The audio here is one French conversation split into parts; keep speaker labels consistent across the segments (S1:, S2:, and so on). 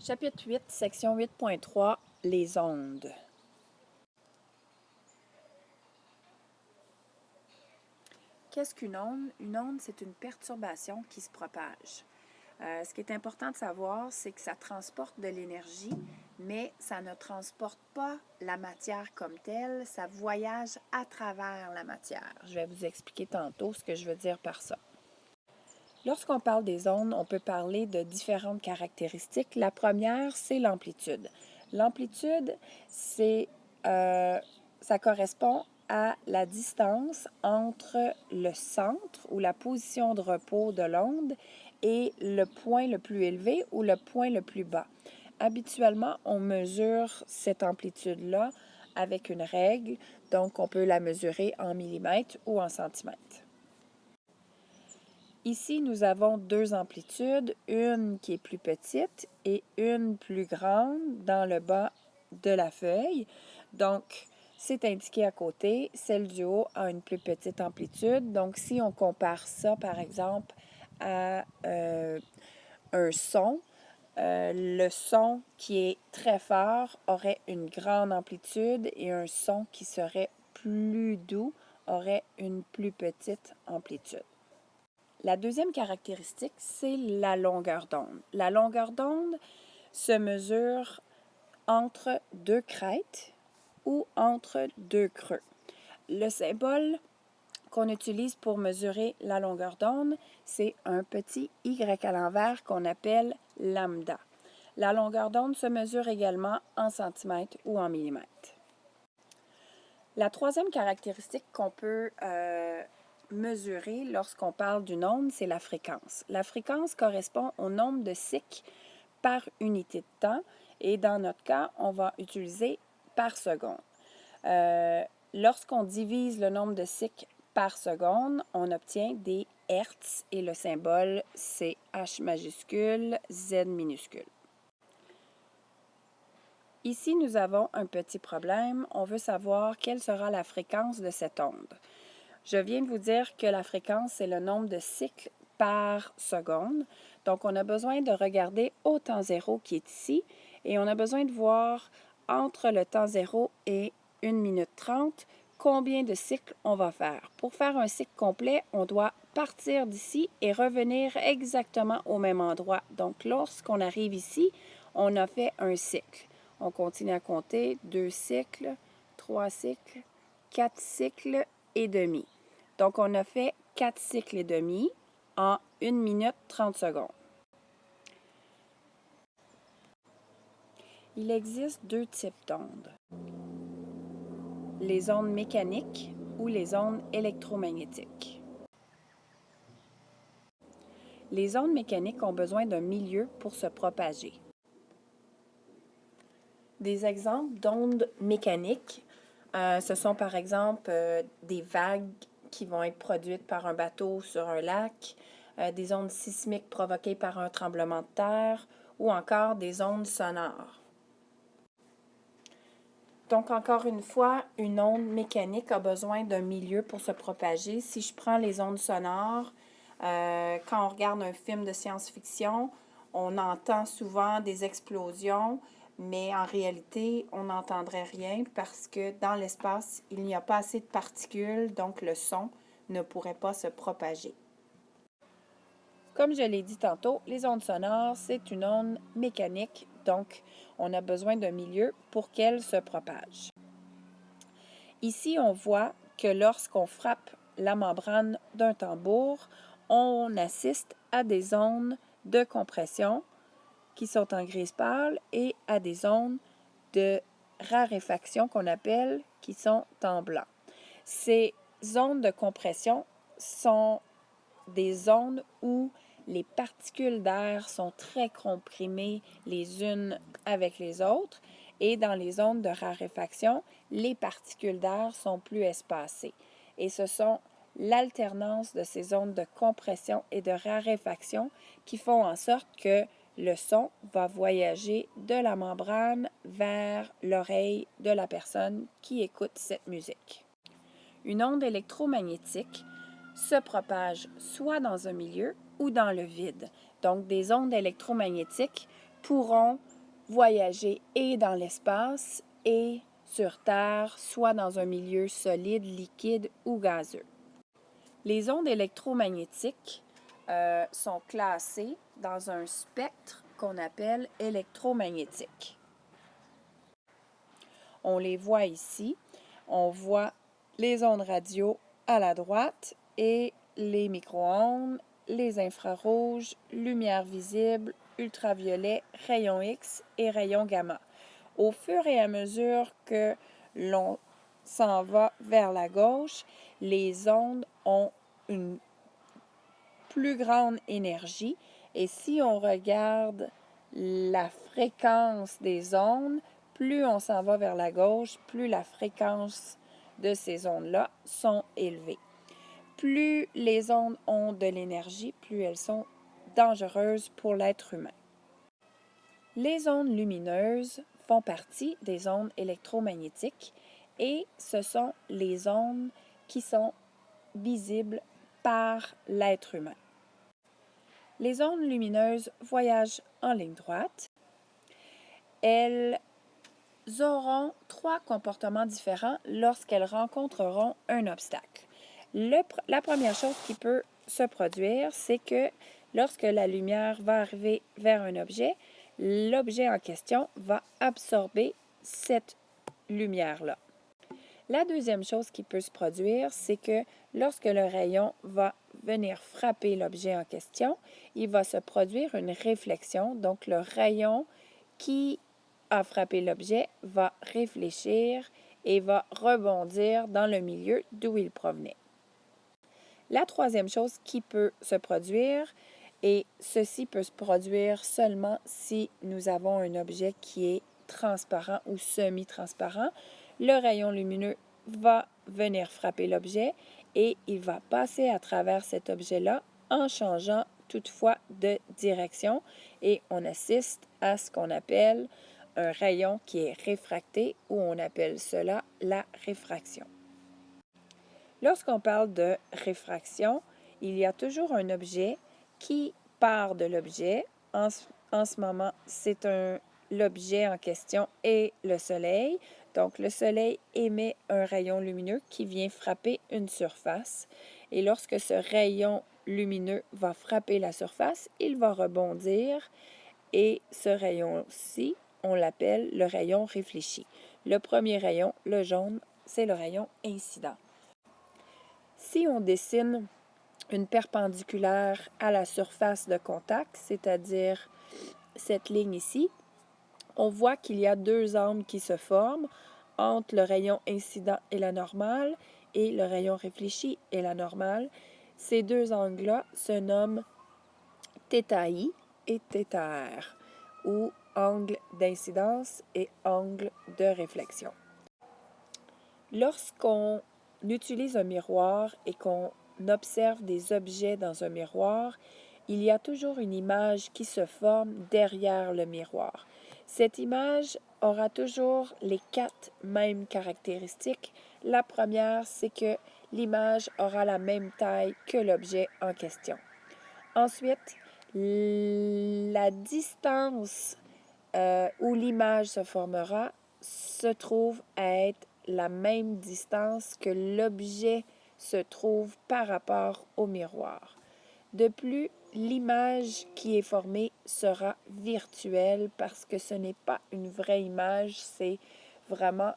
S1: Chapitre 8, section 8.3, les ondes. Qu'est-ce qu'une onde? Une onde, c'est une perturbation qui se propage. Ce qui est important de savoir, c'est que ça transporte de l'énergie, mais ça ne transporte pas la matière comme telle, ça voyage à travers la matière. Je vais vous expliquer tantôt ce que je veux dire par ça. Lorsqu'on parle des ondes, on peut parler de différentes caractéristiques. La première, c'est l'amplitude. L'amplitude, ça correspond à la distance entre le centre ou la position de repos de l'onde et le point le plus élevé ou le point le plus bas. Habituellement, on mesure cette amplitude-là avec une règle, donc on peut la mesurer en millimètres ou en centimètres. Ici, nous avons deux amplitudes, une qui est plus petite et une plus grande dans le bas de la feuille. Donc, c'est indiqué à côté. Celle du haut a une plus petite amplitude. Donc, si on compare ça, par exemple, à un son, le son qui est très fort aurait une grande amplitude et un son qui serait plus doux aurait une plus petite amplitude. La deuxième caractéristique, c'est la longueur d'onde. La longueur d'onde se mesure entre deux crêtes ou entre deux creux. Le symbole qu'on utilise pour mesurer la longueur d'onde, c'est un petit y à l'envers qu'on appelle lambda. La longueur d'onde se mesure également en centimètres ou en millimètres. La troisième caractéristique qu'on peut mesurer lorsqu'on parle d'une onde, c'est la fréquence. La fréquence correspond au nombre de cycles par unité de temps et dans notre cas, on va utiliser par seconde. Lorsqu'on divise le nombre de cycles par seconde, on obtient des hertz et le symbole c'est H majuscule, Z minuscule. Ici, nous avons un petit problème. On veut savoir quelle sera la fréquence de cette onde. Je viens de vous dire que la fréquence, c'est le nombre de cycles par seconde. Donc, on a besoin de regarder au temps zéro qui est ici et on a besoin de voir entre le temps zéro et 1 minute 30 combien de cycles on va faire. Pour faire un cycle complet, on doit partir d'ici et revenir exactement au même endroit. Donc, lorsqu'on arrive ici, on a fait un cycle. On continue à compter 2 cycles, 3 cycles, 4 cycles et demi. Donc, on a fait 4 cycles et demi en 1 minute 30 secondes. Il existe deux types d'ondes. Les ondes mécaniques ou les ondes électromagnétiques. Les ondes mécaniques ont besoin d'un milieu pour se propager. Des exemples d'ondes mécaniques, ce sont par exemple des vagues qui vont être produites par un bateau sur un lac, des ondes sismiques provoquées par un tremblement de terre ou encore des ondes sonores. Donc, encore une fois, une onde mécanique a besoin d'un milieu pour se propager. Si je prends les ondes sonores, quand on regarde un film de science-fiction, on entend souvent des explosions, mais en réalité, on n'entendrait rien parce que dans l'espace, il n'y a pas assez de particules, donc le son ne pourrait pas se propager. Comme je l'ai dit tantôt, les ondes sonores, c'est une onde mécanique, donc on a besoin d'un milieu pour qu'elle se propage. Ici, on voit que lorsqu'on frappe la membrane d'un tambour, on assiste à des ondes de compression qui sont en grise pâle et à des ondes de raréfaction qu'on appelle qui sont en blanc. Ces ondes de compression sont des ondes où les particules d'air sont très comprimées les unes avec les autres et dans les ondes de raréfaction, les particules d'air sont plus espacées. Et ce sont l'alternance de ces ondes de compression et de raréfaction qui font en sorte que le son va voyager de la membrane vers l'oreille de la personne qui écoute cette musique. Une onde électromagnétique se propage soit dans un milieu ou dans le vide. Donc, des ondes électromagnétiques pourront voyager et dans l'espace et sur Terre, soit dans un milieu solide, liquide ou gazeux. Les ondes électromagnétiques sont classées dans un spectre qu'on appelle électromagnétique. On les voit ici. On voit les ondes radio à la droite et les micro-ondes, les infrarouges, lumière visible, ultraviolet, rayons X et rayons gamma. Au fur et à mesure que l'on s'en va vers la gauche, les ondes ont une plus grande énergie et si on regarde la fréquence des ondes, plus on s'en va vers la gauche, plus la fréquence de ces ondes-là sont élevées. Plus les ondes ont de l'énergie, plus elles sont dangereuses pour l'être humain. Les ondes lumineuses font partie des ondes électromagnétiques et ce sont les ondes qui sont visibles par l'être humain. Les ondes lumineuses voyagent en ligne droite. Elles auront 3 comportements différents lorsqu'elles rencontreront un obstacle. La première chose qui peut se produire, c'est que lorsque la lumière va arriver vers un objet, l'objet en question va absorber cette lumière-là. La deuxième chose qui peut se produire, c'est que lorsque le rayon va venir frapper l'objet en question, il va se produire une réflexion. Donc, le rayon qui a frappé l'objet va réfléchir et va rebondir dans le milieu d'où il provenait. La troisième chose qui peut se produire, et ceci peut se produire seulement si nous avons un objet qui est transparent ou semi-transparent, le rayon lumineux va venir frapper l'objet et il va passer à travers cet objet-là en changeant toutefois de direction et on assiste à ce qu'on appelle un rayon qui est réfracté ou on appelle cela la réfraction. Lorsqu'on parle de réfraction, il y a toujours un objet qui part de l'objet. En ce moment, c'est l'objet en question est le Soleil. Donc, le Soleil émet un rayon lumineux qui vient frapper une surface. Et lorsque ce rayon lumineux va frapper la surface, il va rebondir. Et ce rayon-ci, on l'appelle le rayon réfléchi. Le premier rayon, le jaune, c'est le rayon incident. Si on dessine une perpendiculaire à la surface de contact, c'est-à-dire cette ligne ici, on voit qu'il y a 2 angles qui se forment entre le rayon incident et la normale et le rayon réfléchi et la normale. Ces 2 angles-là se nomment θi et θr, ou angle d'incidence et angle de réflexion. Lorsqu'on utilise un miroir et qu'on observe des objets dans un miroir, il y a toujours une image qui se forme derrière le miroir. Cette image aura toujours les 4 mêmes caractéristiques. La première, c'est que l'image aura la même taille que l'objet en question. Ensuite, la distance où l'image se formera se trouve à être la même distance que l'objet se trouve par rapport au miroir. De plus, l'image qui est formée sera virtuelle parce que ce n'est pas une vraie image, c'est vraiment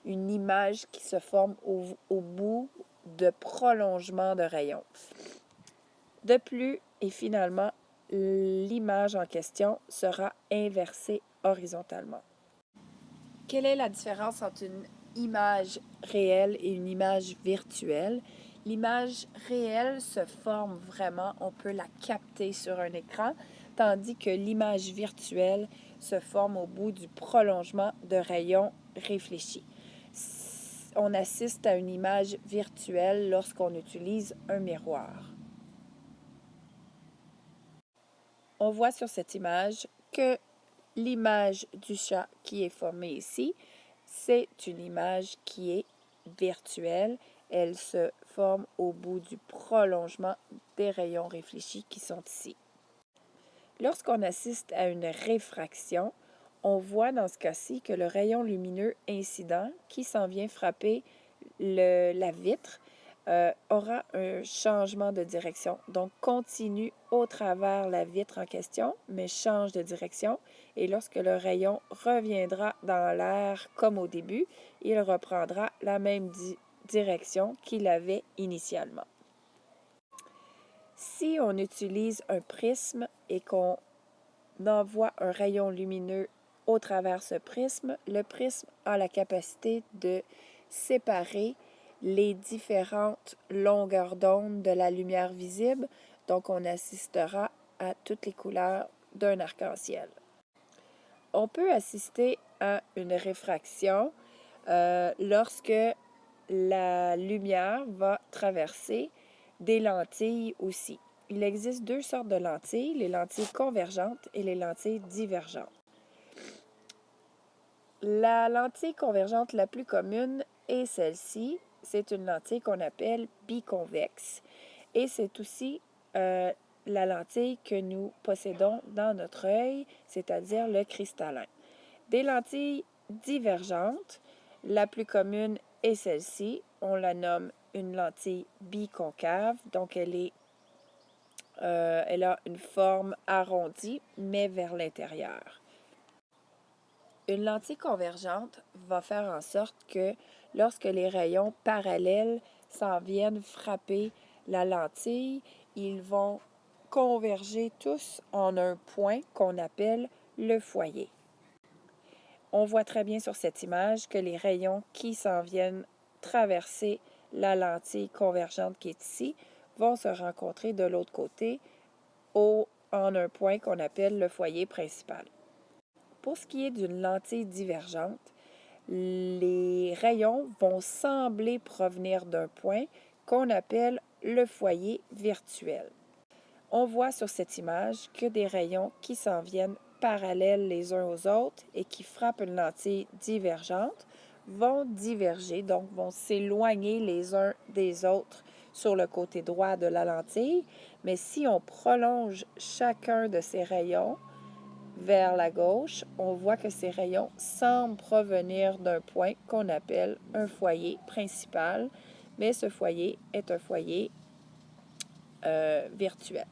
S1: une image qui se forme au bout de prolongement de rayons. De plus, et finalement, l'image en question sera inversée horizontalement. Quelle est la différence entre une image réelle et une image virtuelle? L'image réelle se forme vraiment, on peut la capter sur un écran, tandis que l'image virtuelle se forme au bout du prolongement de rayons réfléchis. On assiste à une image virtuelle lorsqu'on utilise un miroir. On voit sur cette image que l'image du chat qui est formée ici, c'est une image qui est virtuelle. Elle se forme au bout du prolongement des rayons réfléchis qui sont ici. Lorsqu'on assiste à une réfraction, on voit dans ce cas-ci que le rayon lumineux incident qui s'en vient frapper la vitre aura un changement de direction. Donc, continue au travers la vitre en question, mais change de direction. Et lorsque le rayon reviendra dans l'air comme au début, il reprendra la même direction qu'il avait initialement. Si on utilise un prisme et qu'on envoie un rayon lumineux au travers ce prisme, le prisme a la capacité de séparer les différentes longueurs d'onde de la lumière visible, donc on assistera à toutes les couleurs d'un arc-en-ciel. On peut assister à une réfraction lorsque la lumière va traverser des lentilles aussi. Il existe deux sortes de lentilles, les lentilles convergentes et les lentilles divergentes. La lentille convergente la plus commune est celle-ci. C'est une lentille qu'on appelle biconvexe et c'est aussi la lentille que nous possédons dans notre œil, c'est-à-dire le cristallin. Des lentilles divergentes, la plus commune est celle-ci. On la nomme une lentille biconcave, donc elle a une forme arrondie, mais vers l'intérieur. Une lentille convergente va faire en sorte que lorsque les rayons parallèles s'en viennent frapper la lentille, ils vont converger tous en un point qu'on appelle le foyer. On voit très bien sur cette image que les rayons qui s'en viennent traverser la lentille convergente qui est ici vont se rencontrer de l'autre côté en un point qu'on appelle le foyer principal. Pour ce qui est d'une lentille divergente, les rayons vont sembler provenir d'un point qu'on appelle le foyer virtuel. On voit sur cette image que des rayons qui s'en viennent parallèles les uns aux autres et qui frappent une lentille divergente vont diverger, donc vont s'éloigner les uns des autres sur le côté droit de la lentille. Mais si on prolonge chacun de ces rayons vers la gauche, on voit que ces rayons semblent provenir d'un point qu'on appelle un foyer principal, mais ce foyer est un foyer virtuel.